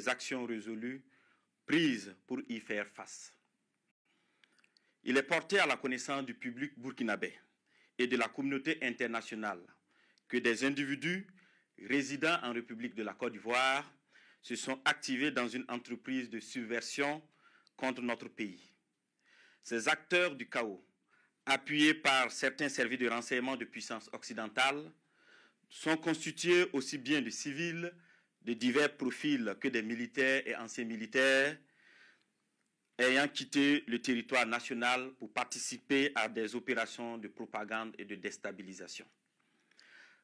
des actions résolues prises pour y faire face. Il est porté à la connaissance du public burkinabé et de la communauté internationale que des individus résidant en République de la Côte d'Ivoire se sont activés dans une entreprise de subversion contre notre pays. Ces acteurs du chaos, appuyés par certains services de renseignement de puissance occidentale, sont constitués aussi bien de civils de divers profils que des militaires et anciens militaires ayant quitté le territoire national pour participer à des opérations de propagande et de déstabilisation.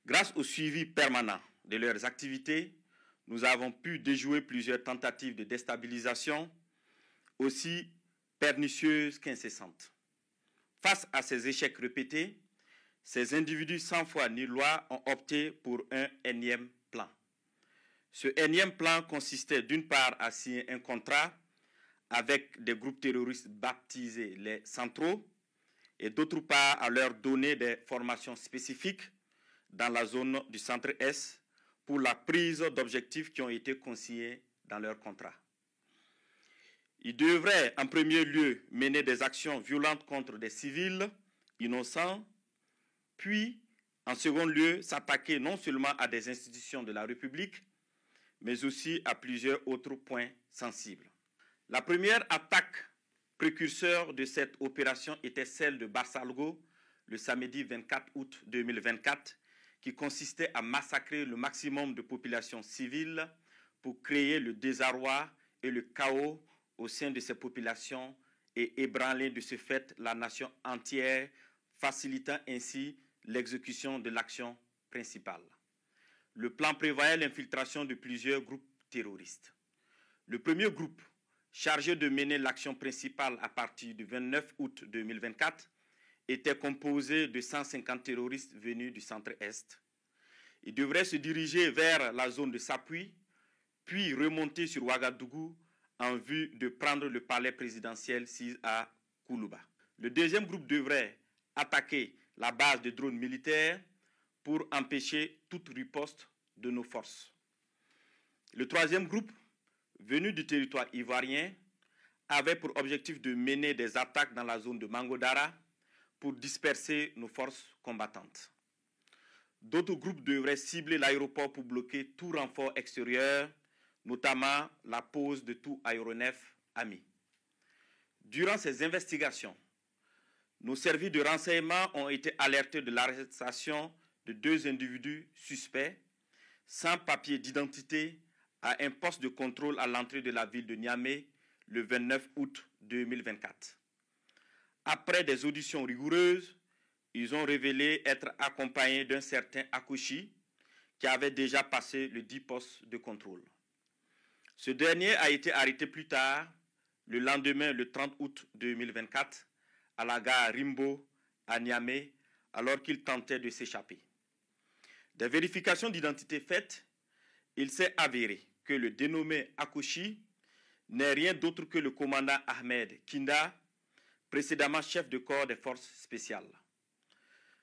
Grâce au suivi permanent de leurs activités, nous avons pu déjouer plusieurs tentatives de déstabilisation, aussi pernicieuses qu'incessantes. Face à ces échecs répétés, ces individus sans foi ni loi ont opté pour un énième plan. Ce énième plan consistait d'une part à signer un contrat avec des groupes terroristes baptisés les centraux et d'autre part à leur donner des formations spécifiques dans la zone du centre-est pour la prise d'objectifs qui ont été consignés dans leur contrat. Ils devraient en premier lieu mener des actions violentes contre des civils innocents, puis en second lieu s'attaquer non seulement à des institutions de la République, mais aussi à plusieurs autres points sensibles. La première attaque précurseur de cette opération était celle de Barsalgo le samedi 24 août 2024, qui consistait à massacrer le maximum de populations civiles pour créer le désarroi et le chaos au sein de ces populations et ébranler de ce fait la nation entière, facilitant ainsi l'exécution de l'action principale. Le plan prévoyait l'infiltration de plusieurs groupes terroristes. Le premier groupe, chargé de mener l'action principale à partir du 29 août 2024, était composé de 150 terroristes venus du centre-est. Ils devraient se diriger vers la zone de Sapui, puis remonter sur Ouagadougou en vue de prendre le palais présidentiel sis à Koulouba. Le deuxième groupe devrait attaquer la base de drones militaires pour empêcher toute riposte de nos forces. Le troisième groupe, venu du territoire ivoirien, avait pour objectif de mener des attaques dans la zone de Mangodara pour disperser nos forces combattantes. D'autres groupes devraient cibler l'aéroport pour bloquer tout renfort extérieur, notamment la pose de tout aéronef ami. Durant ces investigations, nos services de renseignement ont été alertés de l'arrestation de 2 individus suspects sans papier d'identité à un poste de contrôle à l'entrée de la ville de Niamey le 29 août 2024. Après des auditions rigoureuses, ils ont révélé être accompagnés d'un certain Akouchi qui avait déjà passé le 10 postes de contrôle. Ce dernier a été arrêté plus tard, le lendemain, le 30 août 2024, à la gare Rimbo, à Niamey, alors qu'il tentait de s'échapper. Des vérifications d'identité faites, il s'est avéré que le dénommé Akouchi n'est rien d'autre que le commandant Ahmed Kinda, précédemment chef de corps des forces spéciales.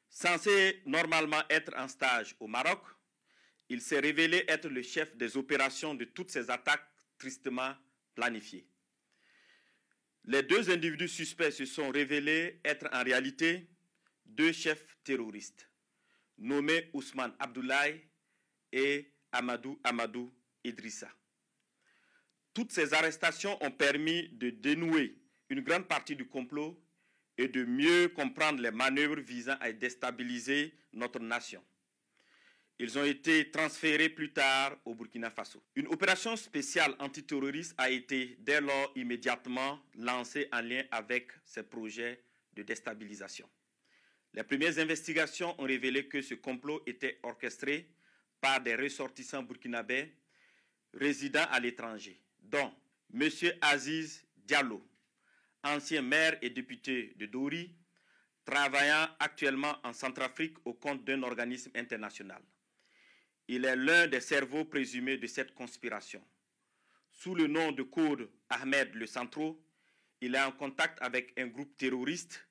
Censé normalement être en stage au Maroc, il s'est révélé être le chef des opérations de toutes ces attaques tristement planifiées. Les 2 individus suspects se sont révélés être en réalité 2 chefs terroristes, nommés Ousmane Abdoulaye et Amadou Idrissa. Toutes ces arrestations ont permis de dénouer une grande partie du complot et de mieux comprendre les manœuvres visant à déstabiliser notre nation. Ils ont été transférés plus tard au Burkina Faso. Une opération spéciale antiterroriste a été dès lors immédiatement lancée en lien avec ces projets de déstabilisation. Les premières investigations ont révélé que ce complot était orchestré par des ressortissants burkinabés résidant à l'étranger, dont M. Aziz Diallo, ancien maire et député de Dori, travaillant actuellement en Centrafrique au compte d'un organisme international. Il est l'un des cerveaux présumés de cette conspiration. Sous le nom de code Ahmed le Centro, il est en contact avec un groupe terroriste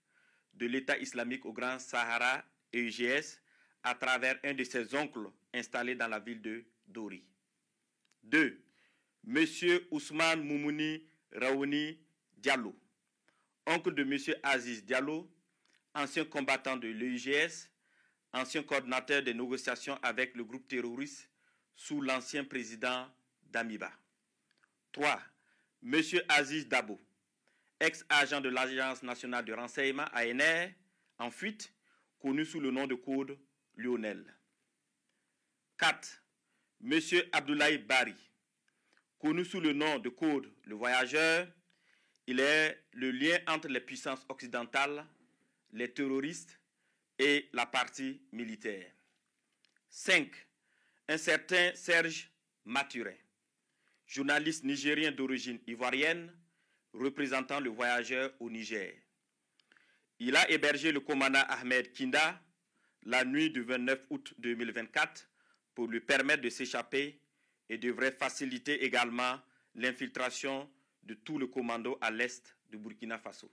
de l'État islamique au Grand Sahara, EUGS, à travers un de ses oncles installé dans la ville de Dori. 2. M. Ousmane Moumouni Raouni Diallo, oncle de M. Aziz Diallo, ancien combattant de l'EIGS, ancien coordinateur des négociations avec le groupe terroriste sous l'ancien président Damiba. 3. M. Aziz Dabo, ex-agent de l'Agence nationale de renseignement ANR, en fuite, connu sous le nom de code Lionel. 4. M. Abdoulaye Bari, connu sous le nom de code Le Voyageur, il est le lien entre les puissances occidentales, les terroristes et la partie militaire. 5. Un certain Serge Maturin, journaliste nigérien d'origine ivoirienne, représentant Le Voyageur au Niger. Il a hébergé le commandant Ahmed Kinda la nuit du 29 août 2024 pour lui permettre de s'échapper et devrait faciliter également l'infiltration de tout le commando à l'est du Burkina Faso.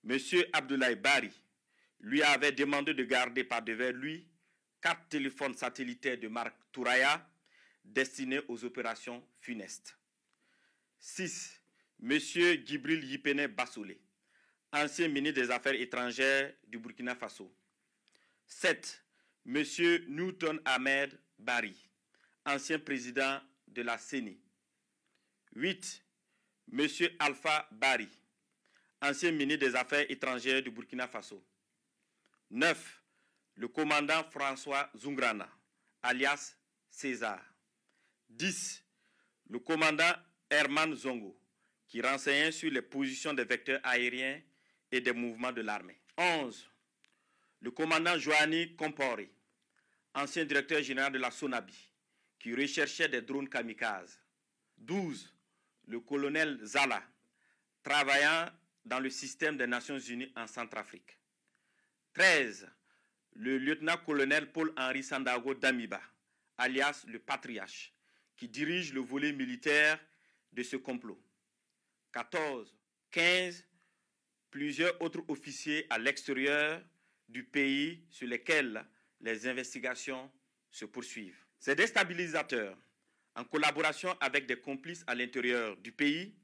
M. Abdoulaye Bari lui avait demandé de garder par devers lui 4 téléphones satellitaires de marque Touraya destinés aux opérations funestes. 6. M. Djibril Yipene Bassolé, ancien ministre des Affaires étrangères du Burkina Faso. 7. M. Newton Ahmed Bari, ancien président de la CENI. 8. M. Alpha Bari, ancien ministre des Affaires étrangères du Burkina Faso. 9. Le commandant François Zungrana, alias César. 10. Le commandant Herman Zongo, qui renseignait sur les positions des vecteurs aériens et des mouvements de l'armée. 11. Le commandant Joanny Compori, ancien directeur général de la SONABI, qui recherchait des drones kamikazes. 12. Le colonel Zala, travaillant dans le système des Nations Unies en Centrafrique. 13. Le lieutenant-colonel Paul-Henri Sandago Damiba, alias le Patriarche, qui dirige le volet militaire de ce complot. 14. 15. Plusieurs autres officiers à l'extérieur du pays sur lesquels les investigations se poursuivent. Ces déstabilisateurs, en collaboration avec des complices à l'intérieur du pays,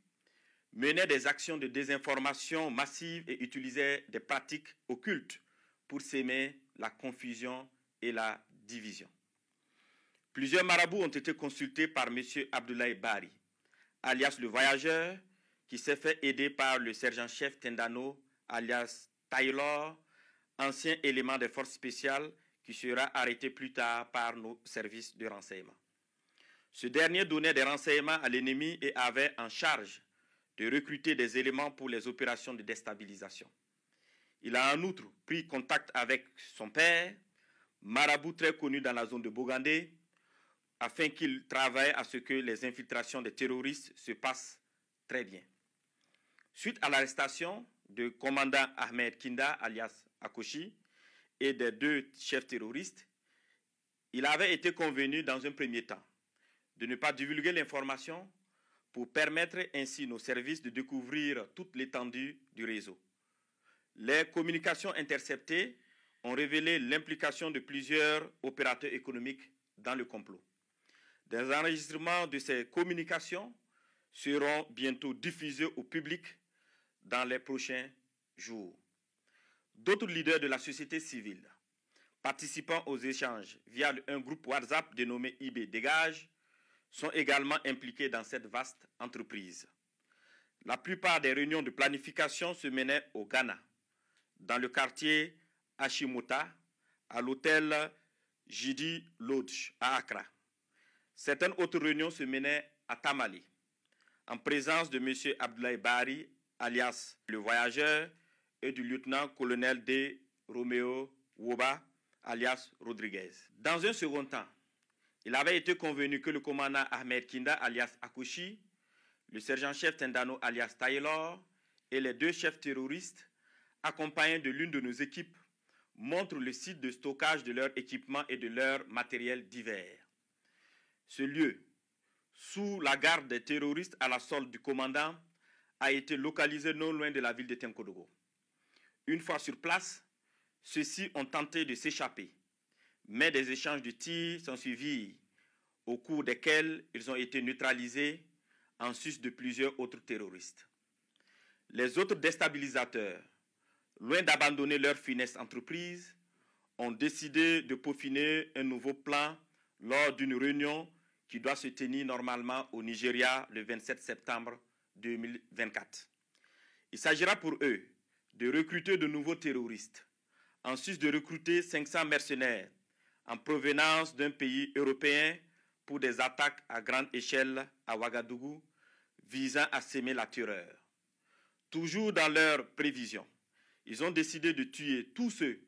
menaient des actions de désinformation massive et utilisaient des pratiques occultes pour s'aimer la confusion et la division. Plusieurs marabouts ont été consultés par M. Abdoulaye Bari, alias le Voyageur, qui s'est fait aider par le sergent-chef Tendano, alias Taylor, ancien élément des forces spéciales qui sera arrêté plus tard par nos services de renseignement. Ce dernier donnait des renseignements à l'ennemi et avait en charge de recruter des éléments pour les opérations de déstabilisation. Il a en outre pris contact avec son père, marabout très connu dans la zone de Bogandé, afin qu'il travaille à ce que les infiltrations des terroristes se passent très bien. Suite à l'arrestation du commandant Ahmed Kinda, alias Akoshi, et des 2 chefs terroristes, il avait été convenu dans un premier temps de ne pas divulguer l'information pour permettre ainsi nos services de découvrir toute l'étendue du réseau. Les communications interceptées ont révélé l'implication de plusieurs opérateurs économiques dans le complot. Des enregistrements de ces communications seront bientôt diffusés au public dans les prochains jours. D'autres leaders de la société civile participant aux échanges via un groupe WhatsApp dénommé IB Dégage sont également impliqués dans cette vaste entreprise. La plupart des réunions de planification se menaient au Ghana, dans le quartier Hashimota, à l'hôtel Jidi Lodge à Accra. Certaines autres réunions se menaient à Tamale, en présence de M. Abdoulaye Bari, alias le Voyageur, et du lieutenant-colonel D. Romeo Woba, alias Rodriguez. Dans un second temps, il avait été convenu que le commandant Ahmed Kinda, alias Akoshi, le sergent-chef Tendano, alias Taylor, et les 2 chefs terroristes, accompagnés de l'une de nos équipes, montrent le site de stockage de leur équipement et de leur matériel divers. Ce lieu, sous la garde des terroristes à la solde du commandant, a été localisé non loin de la ville de Tenkodogo. Une fois sur place, ceux-ci ont tenté de s'échapper, mais des échanges de tirs sont suivis, au cours desquels ils ont été neutralisés en sus de plusieurs autres terroristes. Les autres déstabilisateurs, loin d'abandonner leur funeste entreprise, ont décidé de peaufiner un nouveau plan lors d'une réunion qui doit se tenir normalement au Nigeria le 27 septembre 2024. Il s'agira pour eux de recruter de nouveaux terroristes, en sus de recruter 500 mercenaires en provenance d'un pays européen pour des attaques à grande échelle à Ouagadougou visant à semer la terreur. Toujours dans leurs prévisions, ils ont décidé de tuer tous ceux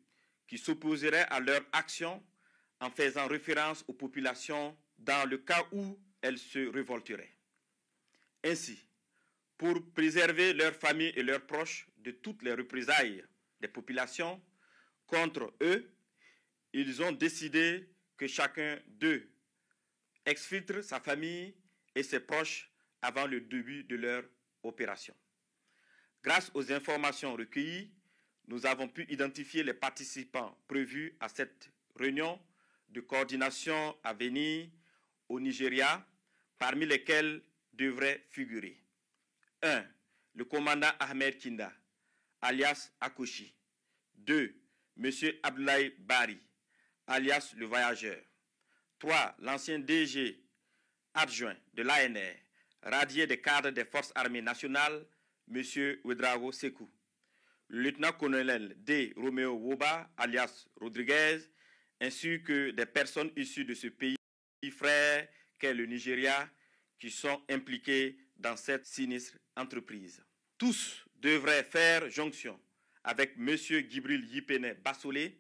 qui s'opposeraient à leur action en faisant référence aux populations dans le cas où elles se révolteraient. Ainsi, pour préserver leurs familles et leurs proches de toutes les représailles des populations contre eux, ils ont décidé que chacun d'eux exfiltre sa famille et ses proches avant le début de leur opération. Grâce aux informations recueillies, nous avons pu identifier les participants prévus à cette réunion de coordination à venir au Nigeria, parmi lesquels devraient figurer 1. Le commandant Ahmed Kinda, alias Akoshi. 2. M. Abdoulaye Bari, alias le voyageur. 3. L'ancien DG adjoint de l'ANR, radié des cadres des forces armées nationales, M. Ouedraogo Sekou. Le lieutenant-colonel D. Romeo Woba, alias Rodriguez, ainsi que des personnes issues de ce pays frère qu'est le Nigeria, qui sont impliquées dans cette sinistre entreprise. Tous devraient faire jonction avec M. Gibril Yipene Bassolé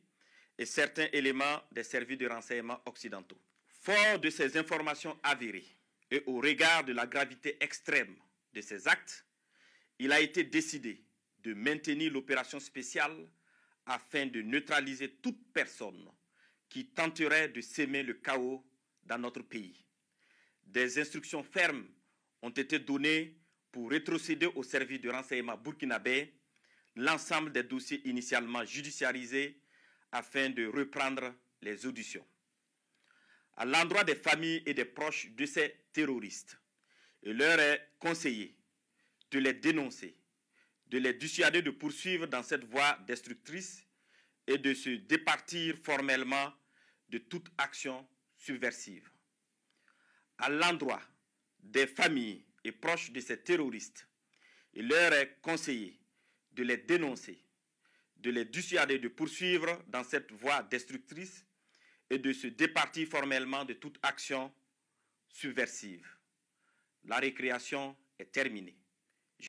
et certains éléments des services de renseignement occidentaux. Fort de ces informations avérées et au regard de la gravité extrême de ces actes, il a été décidé de maintenir l'opération spéciale afin de neutraliser toute personne qui tenterait de semer le chaos dans notre pays. Des instructions fermes ont été données pour rétrocéder au service de renseignement burkinabé l'ensemble des dossiers initialement judiciarisés afin de reprendre les auditions. À l'endroit des familles et des proches de ces terroristes, il leur est conseillé de les dénoncer, de les dissuader de poursuivre dans cette voie destructrice et de se départir formellement de toute action subversive. À l'endroit des familles et proches de ces terroristes, il leur est conseillé de les dénoncer, de les dissuader de poursuivre dans cette voie destructrice et de se départir formellement de toute action subversive. La récréation est terminée.